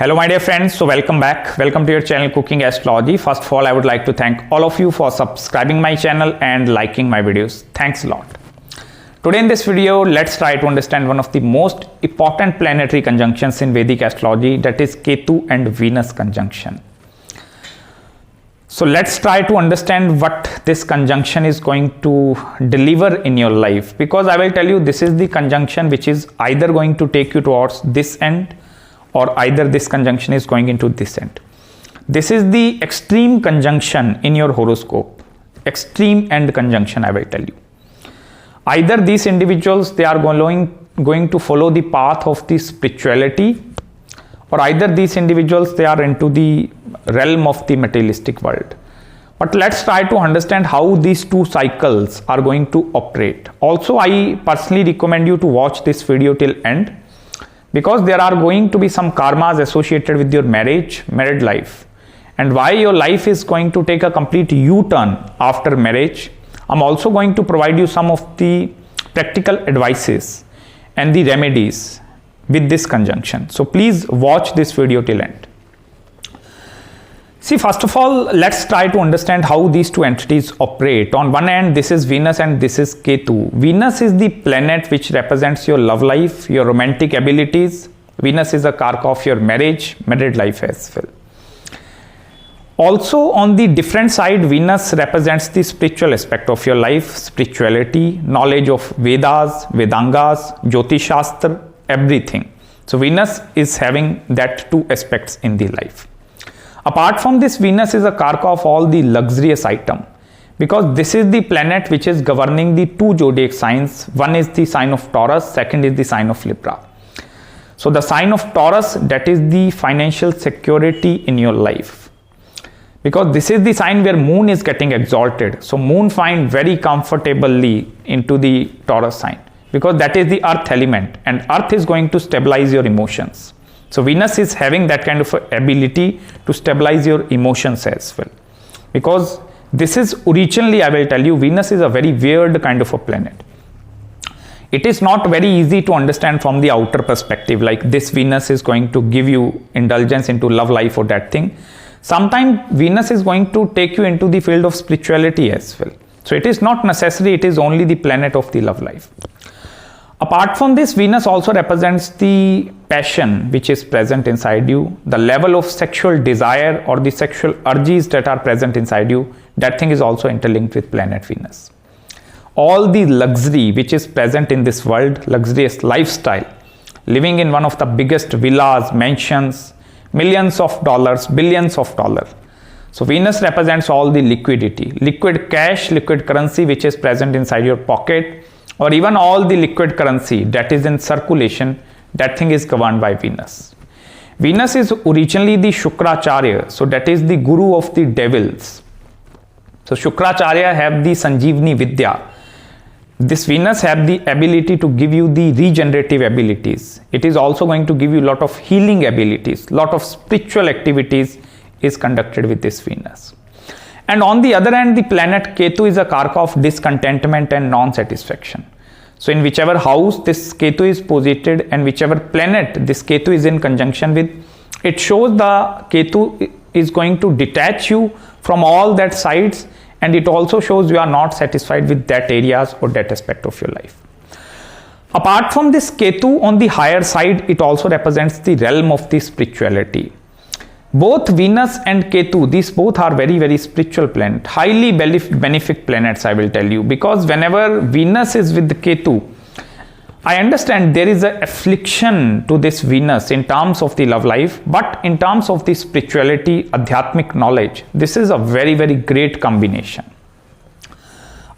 Hello my dear friends, so welcome back. Welcome to your channel Cooking Astrology. First of all, I would like to thank all of you for subscribing my channel and liking my videos. Thanks a lot. Today in this video, let's try to understand one of the most important planetary conjunctions in Vedic Astrology, that is Ketu and Venus Conjunction. So let's try to understand what this conjunction is going to deliver in your life, because I will tell you this is the conjunction which is either going to take you towards this end or either this conjunction is going into this end. This is the extreme conjunction in your horoscope. Extreme end conjunction, I will tell you. Either these individuals, they are going to follow the path of the spirituality, or either these individuals, they are into the realm of the materialistic world. But let's try to understand how these two cycles are going to operate. Also, I personally recommend you to watch this video till end, because there are going to be some karmas associated with your married life, and why your life is going to take a complete U-turn after marriage. I'm also going to provide you some of the practical advices and the remedies with this conjunction. So please watch this video till end. See, first of all, let's try to understand how these two entities operate. On one end, this is Venus and this is Ketu. Venus is the planet which represents your love life, your romantic abilities. Venus is a karka of your married life as well. Also, on the different side, Venus represents the spiritual aspect of your life, spirituality, knowledge of Vedas, Vedangas, Jyotish Shastra, everything. So Venus is having that two aspects in the life. Apart from this, Venus is a karka of all the luxurious item, because this is the planet which is governing the two zodiac signs. One is the sign of Taurus, second is the sign of Libra. So the sign of Taurus, that is the financial security in your life, because this is the sign where moon is getting exalted. So moon find very comfortably into the Taurus sign, because that is the earth element, and earth is going to stabilize your emotions. So Venus is having that kind of ability to stabilize your emotions as well, because this is originally, I will tell you, Venus is a very weird kind of a planet. It is not very easy to understand from the outer perspective, like this Venus is going to give you indulgence into love life or that thing. Sometimes Venus is going to take you into the field of spirituality as well. So it is not necessary, it is only the planet of the love life. Apart from this, Venus also represents the passion which is present inside you, the level of sexual desire or the sexual urges that are present inside you. That thing is also interlinked with planet Venus. All the luxury which is present in this world, luxurious lifestyle, living in one of the biggest villas, mansions, millions of dollars, billions of dollars. So Venus represents all the liquidity, liquid cash, liquid currency which is present inside your pocket, or even all the liquid currency that is in circulation. That thing is governed by Venus. Venus is originally the Shukracharya, so that is the guru of the devils. So Shukracharya have the Sanjeevani Vidya. This Venus have the ability to give you the regenerative abilities. It is also going to give you a lot of healing abilities, lot of spiritual activities is conducted with this Venus. And on the other hand, the planet Ketu is a karka of discontentment and non-satisfaction. So in whichever house this Ketu is posited and whichever planet this Ketu is in conjunction with, it shows the Ketu is going to detach you from all that sides, and it also shows you are not satisfied with that areas or that aspect of your life. Apart from this Ketu, on the higher side, it also represents the realm of the spirituality. Both Venus and Ketu, these both are very, very spiritual planets, highly benefic planets, I will tell you, because whenever Venus is with the Ketu, I understand there is an affliction to this Venus in terms of the love life, but in terms of the spirituality, adhyatmic knowledge, this is a very, very great combination.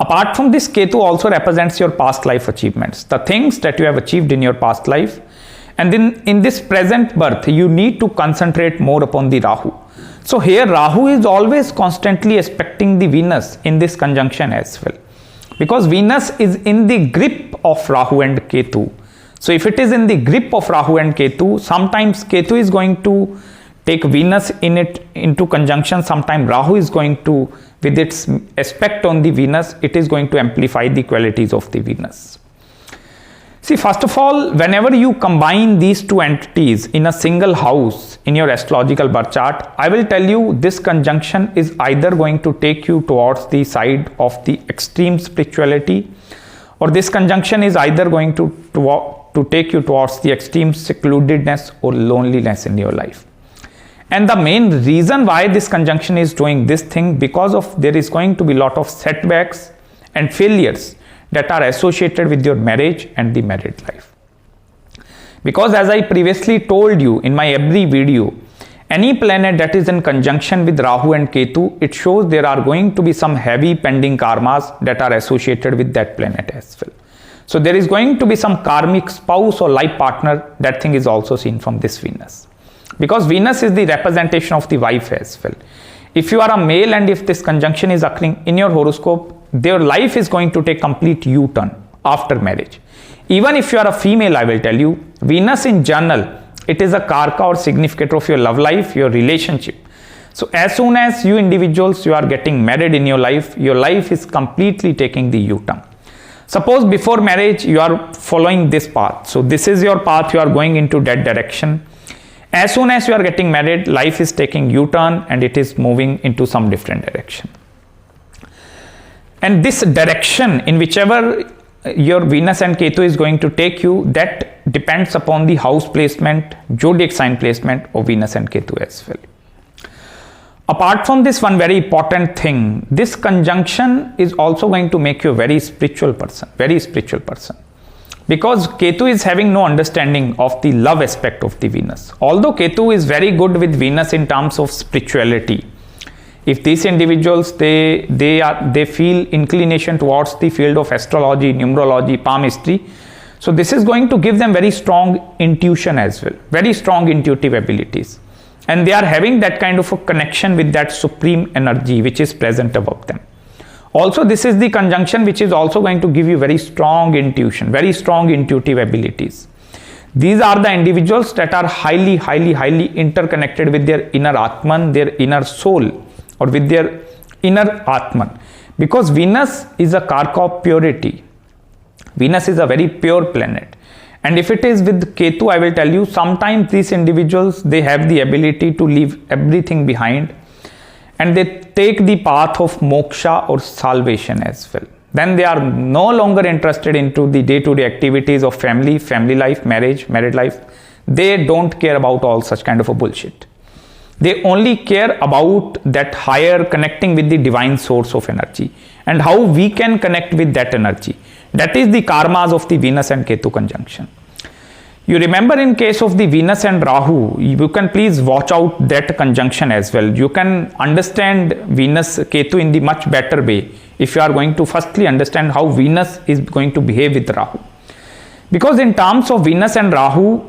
Apart from this, Ketu also represents your past life achievements, the things that you have achieved in your past life. And then in this present birth, you need to concentrate more upon the Rahu. So here Rahu is always constantly aspecting the Venus in this conjunction as well, because Venus is in the grip of Rahu and Ketu. So if it is in the grip of Rahu and Ketu, sometimes Ketu is going to take Venus into conjunction. Sometimes Rahu is going to, with its aspect on the Venus, it is going to amplify the qualities of the Venus. See, first of all, whenever you combine these two entities in a single house in your astrological birth chart, I will tell you this conjunction is either going to take you towards the side of the extreme spirituality, or this conjunction is either going to take you towards the extreme secludedness or loneliness in your life. And the main reason why this conjunction is doing this thing, because of there is going to be a lot of setbacks and failures that are associated with your marriage and the married life. Because as I previously told you in my every video, any planet that is in conjunction with Rahu and Ketu, it shows there are going to be some heavy pending karmas that are associated with that planet as well. So there is going to be some karmic spouse or life partner. That thing is also seen from this Venus. Because Venus is the representation of the wife as well. If you are a male and if this conjunction is occurring in your horoscope, their life is going to take complete U-turn after marriage. Even if you are a female, I will tell you, Venus in general, it is a karka or significator of your love life, your relationship. So as soon as you individuals, you are getting married in your life is completely taking the U-turn. Suppose before marriage, you are following this path. So this is your path, you are going into that direction. As soon as you are getting married, life is taking U-turn and it is moving into some different direction. And this direction, in whichever your Venus and Ketu is going to take you, that depends upon the house placement, zodiac sign placement of Venus and Ketu as well. Apart from this, one very important thing, this conjunction is also going to make you a very spiritual person. Because Ketu is having no understanding of the love aspect of the Venus. Although Ketu is very good with Venus in terms of spirituality, if these individuals, they feel inclination towards the field of astrology, numerology, palmistry, so this is going to give them very strong intuition as well, very strong intuitive abilities. And they are having that kind of a connection with that supreme energy which is present above them. Also, this is the conjunction which is also going to give you very strong intuition, very strong intuitive abilities. These are the individuals that are highly interconnected with their inner Atman, their inner soul, or with their inner Atman. Because Venus is a karka of purity. Venus is a very pure planet. And if it is with Ketu, I will tell you, sometimes these individuals, they have the ability to leave everything behind and they take the path of moksha or salvation as well. Then they are no longer interested into the day-to-day activities of family life, marriage, married life. They don't care about all such kind of a bullshit. They only care about that higher connecting with the divine source of energy and how we can connect with that energy. That is the karmas of the Venus and Ketu conjunction. You remember in case of the Venus and Rahu, you can please watch out that conjunction as well. You can understand Venus Ketu in the much better way if you are going to firstly understand how Venus is going to behave with Rahu. Because in terms of Venus and Rahu,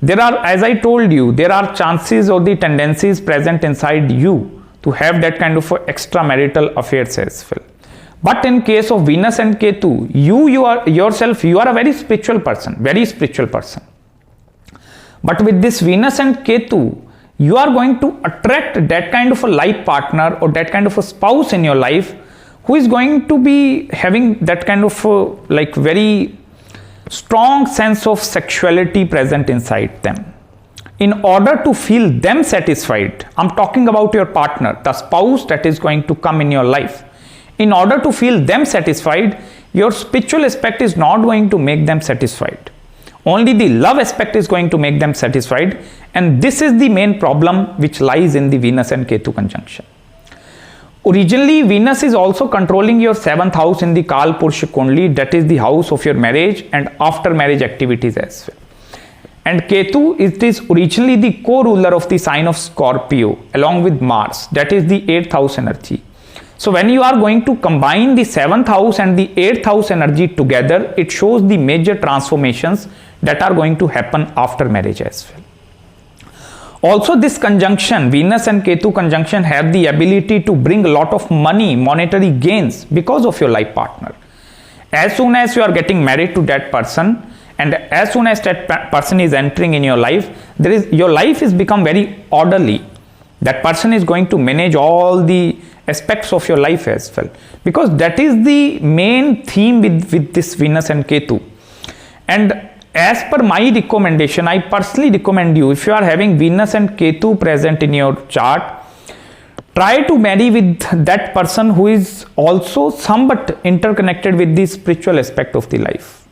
there are, as I told you, there are chances or the tendencies present inside you to have that kind of extramarital affairs as well. But in case of Venus and Ketu, you are a very spiritual person, But with this Venus and Ketu, you are going to attract that kind of a life partner or that kind of a spouse in your life who is going to be having that kind of very strong sense of sexuality present inside them. In order to feel them satisfied, I'm talking about your partner, the spouse that is going to come in your life. In order to feel them satisfied, your spiritual aspect is not going to make them satisfied. Only the love aspect is going to make them satisfied, and this is the main problem which lies in the Venus and Ketu conjunction. Originally, Venus is also controlling your 7th house in the Kal Purusha Kundli, that is the house of your marriage and after marriage activities as well. And Ketu, it is originally the co-ruler of the sign of Scorpio along with Mars, that is the 8th house energy. So when you are going to combine the 7th house and the 8th house energy together, it shows the major transformations that are going to happen after marriage as well. Also, this conjunction, Venus and Ketu conjunction, have the ability to bring a lot of money, monetary gains because of your life partner. As soon as you are getting married to that person and as soon as that person is entering in your life, your life is become very orderly. That person is going to manage all the aspects of your life as well, because that is the main theme with this Venus and Ketu. And as per my recommendation, I personally recommend you, if you are having Venus and Ketu present in your chart, try to marry with that person who is also somewhat interconnected with the spiritual aspect of the life.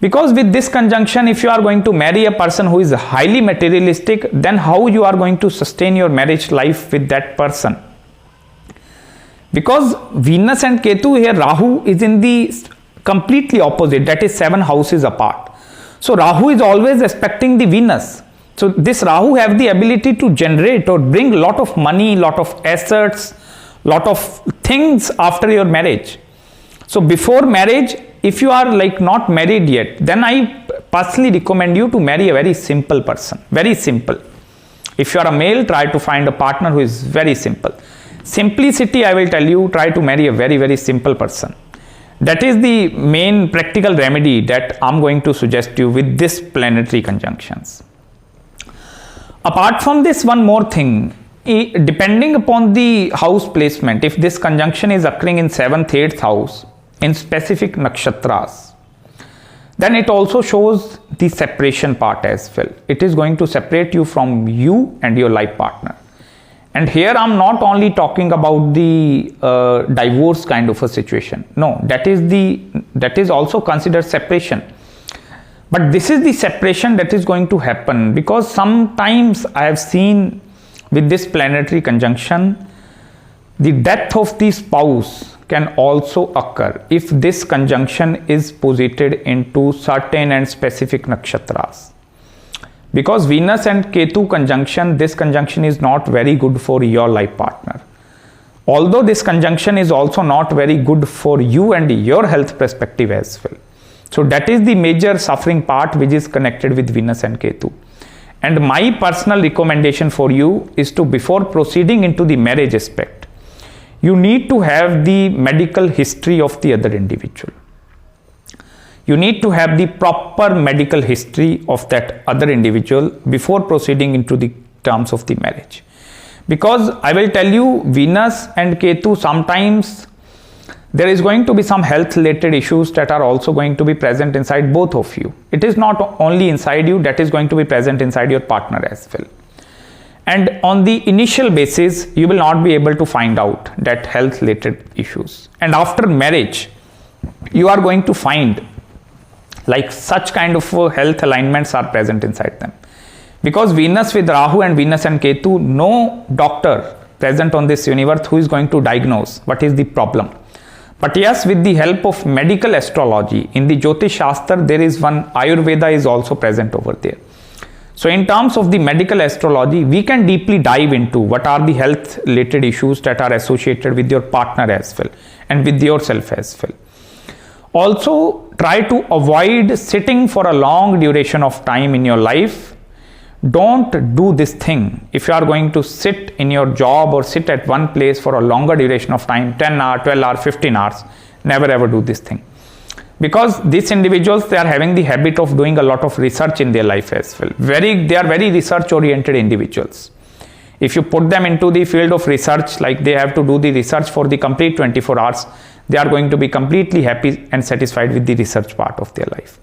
Because with this conjunction, if you are going to marry a person who is highly materialistic, then how you are going to sustain your marriage life with that person? Because Venus and Ketu here, Rahu is in the completely opposite, that is 7 houses apart. So Rahu is always aspecting the Venus. So this Rahu have the ability to generate or bring lot of money, lot of assets, lot of things after your marriage. So before marriage, if you are like not married yet, then I personally recommend you to marry a very simple person, very simple. If you are a male, try to find a partner who is very simple. Simplicity, I will tell you, try to marry a very, very simple person. That is the main practical remedy that I'm going to suggest you with this planetary conjunctions. Apart from this, one more thing, depending upon the house placement, if this conjunction is occurring in 7th, 8th house, in specific nakshatras, then it also shows the separation part as well. It is going to separate you from you and your life partner. And here I'm not only talking about the divorce kind of a situation. No, that is also considered separation. But this is the separation that is going to happen, because sometimes I have seen with this planetary conjunction, the death of the spouse can also occur if this conjunction is posited into certain and specific nakshatras. Because Venus and Ketu conjunction, this conjunction is not very good for your life partner. Although this conjunction is also not very good for you and your health perspective as well. So that is the major suffering part which is connected with Venus and Ketu. And my personal recommendation for you is to, before proceeding into the marriage aspect, you need to have the medical history of the other individual. You need to have the proper medical history of that other individual before proceeding into the terms of the marriage. Because I will tell you, Venus and Ketu, sometimes there is going to be some health related issues that are also going to be present inside both of you. It is not only inside you, that is going to be present inside your partner as well. And on the initial basis, you will not be able to find out that health related issues. And after marriage, you are going to find like such kind of health alignments are present inside them. Because Venus with Rahu and Venus and Ketu, no doctor present on this universe who is going to diagnose what is the problem. But yes, with the help of medical astrology, in the Jyotish Shastra, there is one Ayurveda is also present over there. So in terms of the medical astrology, we can deeply dive into what are the health related issues that are associated with your partner as well and with yourself as well. Also, try to avoid sitting for a long duration of time in your life. Don't do this thing. If you are going to sit in your job or sit at one place for a longer duration of time, 10 hours, 12 hours, 15 hours, never ever do this thing. Because these individuals, they are having the habit of doing a lot of research in their life as well. They are very research oriented individuals. If you put them into the field of research, like they have to do the research for the complete 24 hours, they are going to be completely happy and satisfied with the research part of their life.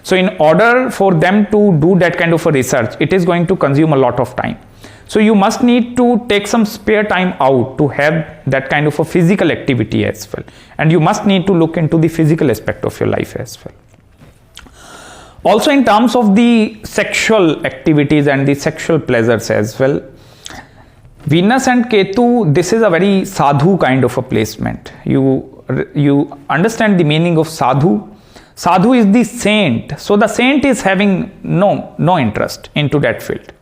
So in order for them to do that kind of a research, it is going to consume a lot of time. So you must need to take some spare time out to have that kind of a physical activity as well. And you must need to look into the physical aspect of your life as well. Also in terms of the sexual activities and the sexual pleasures as well, Venus and Ketu, this is a very sadhu kind of a placement. You understand the meaning of sadhu. Sadhu is the saint. So the saint is having no interest into that field.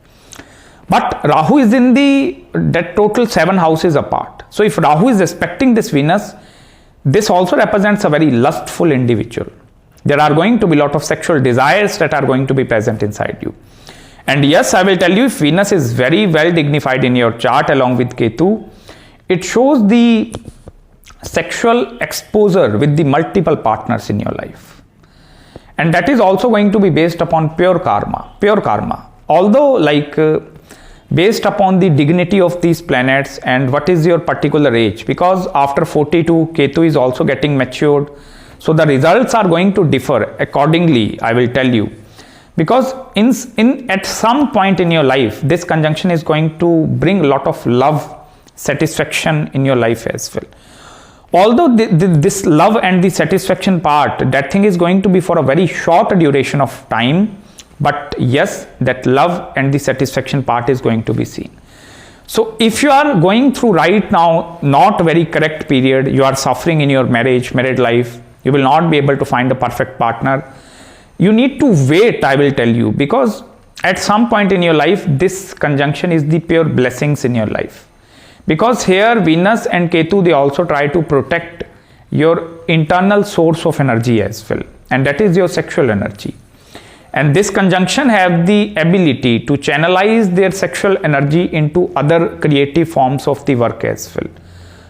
But Rahu is in that total 7 houses apart. So if Rahu is aspecting this Venus, this also represents a very lustful individual. There are going to be a lot of sexual desires that are going to be present inside you. And yes, I will tell you, if Venus is very well dignified in your chart along with Ketu, it shows the sexual exposure with the multiple partners in your life. And that is also going to be based upon pure karma. Although based upon the dignity of these planets and what is your particular age, because after 42, Ketu is also getting matured. So the results are going to differ accordingly, I will tell you. Because at some point in your life, this conjunction is going to bring a lot of love, satisfaction in your life as well. Although this love and the satisfaction part, that thing is going to be for a very short duration of time, but yes, that love and the satisfaction part is going to be seen. So if you are going through right now not very correct period, you are suffering in your married life, you will not be able to find a perfect partner, you need to wait, I will tell you, because at some point in your life, this conjunction is the pure blessings in your life. Because here Venus and Ketu, they also try to protect your internal source of energy as well, and that is your sexual energy. And this conjunction have the ability to channelize their sexual energy into other creative forms of the work as well.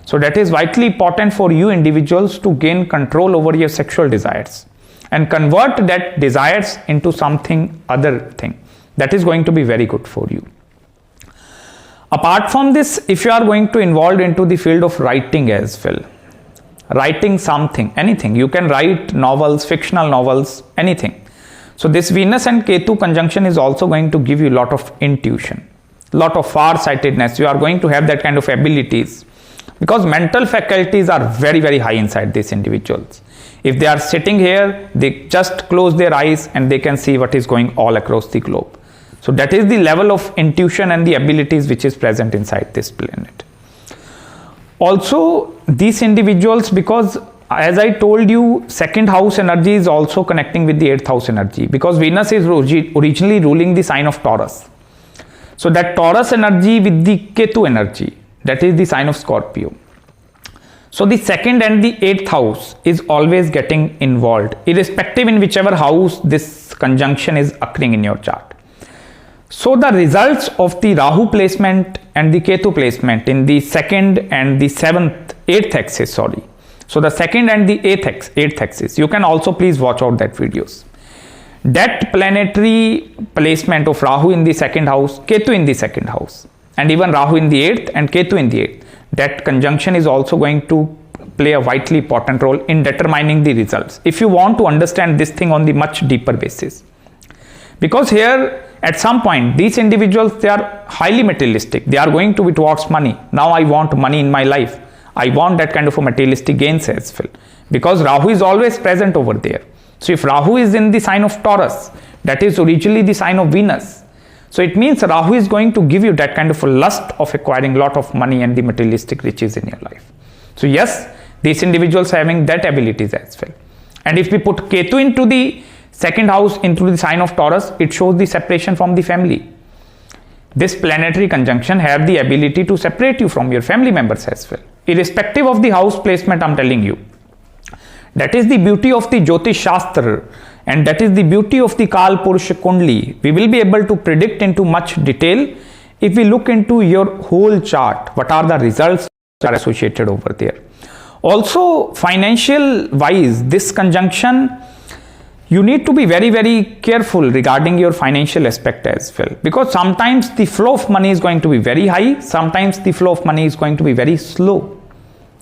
So that is vitally important for you individuals to gain control over your sexual desires and convert that desires into something other thing. That is going to be very good for you. Apart from this, if you are going to involve into the field of writing as well, writing something, anything, you can write novels, fictional novels, anything. So this Venus and Ketu conjunction is also going to give you a lot of intuition, lot of far-sightedness. You are going to have that kind of abilities because mental faculties are very, very high inside these individuals. If they are sitting here, they just close their eyes and they can see what is going all across the globe. So that is the level of intuition and the abilities which is present inside this planet. Also, these individuals, because as I told you, second house energy is also connecting with the 8th house energy, because Venus is originally ruling the sign of Taurus. So that Taurus energy with the Ketu energy, that is the sign of Scorpio. So the second and the 8th house is always getting involved, irrespective in whichever house this conjunction is occurring in your chart. So the results of the Rahu placement and the Ketu placement in the second and the 8th axis, sorry. So the second and the 8th axis, you can also please watch out that videos. That planetary placement of Rahu in the second house, Ketu in the second house, and even Rahu in the 8th and Ketu in the 8th, that conjunction is also going to play a vitally important role in determining the results. If you want to understand this thing on the much deeper basis. Because here, at some point, these individuals, they are highly materialistic. They are going to be towards money. Now I want money in my life. I want that kind of a materialistic gains as well. Because Rahu is always present over there. So if Rahu is in the sign of Taurus, that is originally the sign of Venus. So it means Rahu is going to give you that kind of a lust of acquiring lot of money and the materialistic riches in your life. So yes, these individuals are having that abilities as well. And if we put Ketu into the second house, into the sign of Taurus, it shows the separation from the family. This planetary conjunction have the ability to separate you from your family members as well, irrespective of the house placement. I'm telling you, that is the beauty of the Jyotish Shastra, and that is the beauty of the Kal Purusha Kundli. We will be able to predict into much detail if we look into your whole chart, what are the results that are associated over there. Also, financial wise, this conjunction, you need to be very, very careful regarding your financial aspect as well, because sometimes the flow of money is going to be very high, sometimes the flow of money is going to be very slow.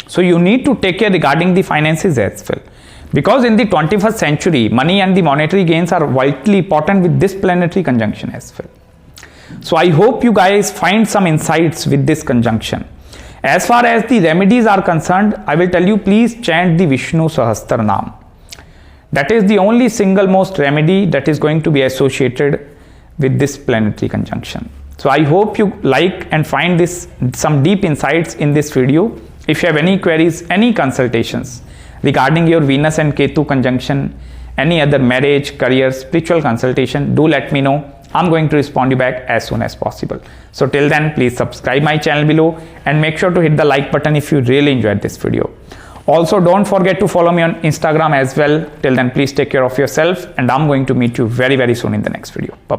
So you need to take care regarding the finances as well, because in the 21st century, money and the monetary gains are vitally important with this planetary conjunction as well. So I hope you guys find some insights with this conjunction. As far as the remedies are concerned, I will tell you, please chant the Vishnu Sahasranam. That is the only single most remedy that is going to be associated with this planetary conjunction. So I hope you like and find some deep insights in this video. If you have any queries, any consultations regarding your Venus and Ketu conjunction, any other marriage, career, spiritual consultation, do let me know. I'm going to respond you back as soon as possible. So till then, please subscribe my channel below and make sure to hit the like button if you really enjoyed this video. Also, don't forget to follow me on Instagram as well. Till then, please take care of yourself, and I'm going to meet you very, very soon in the next video. Bye.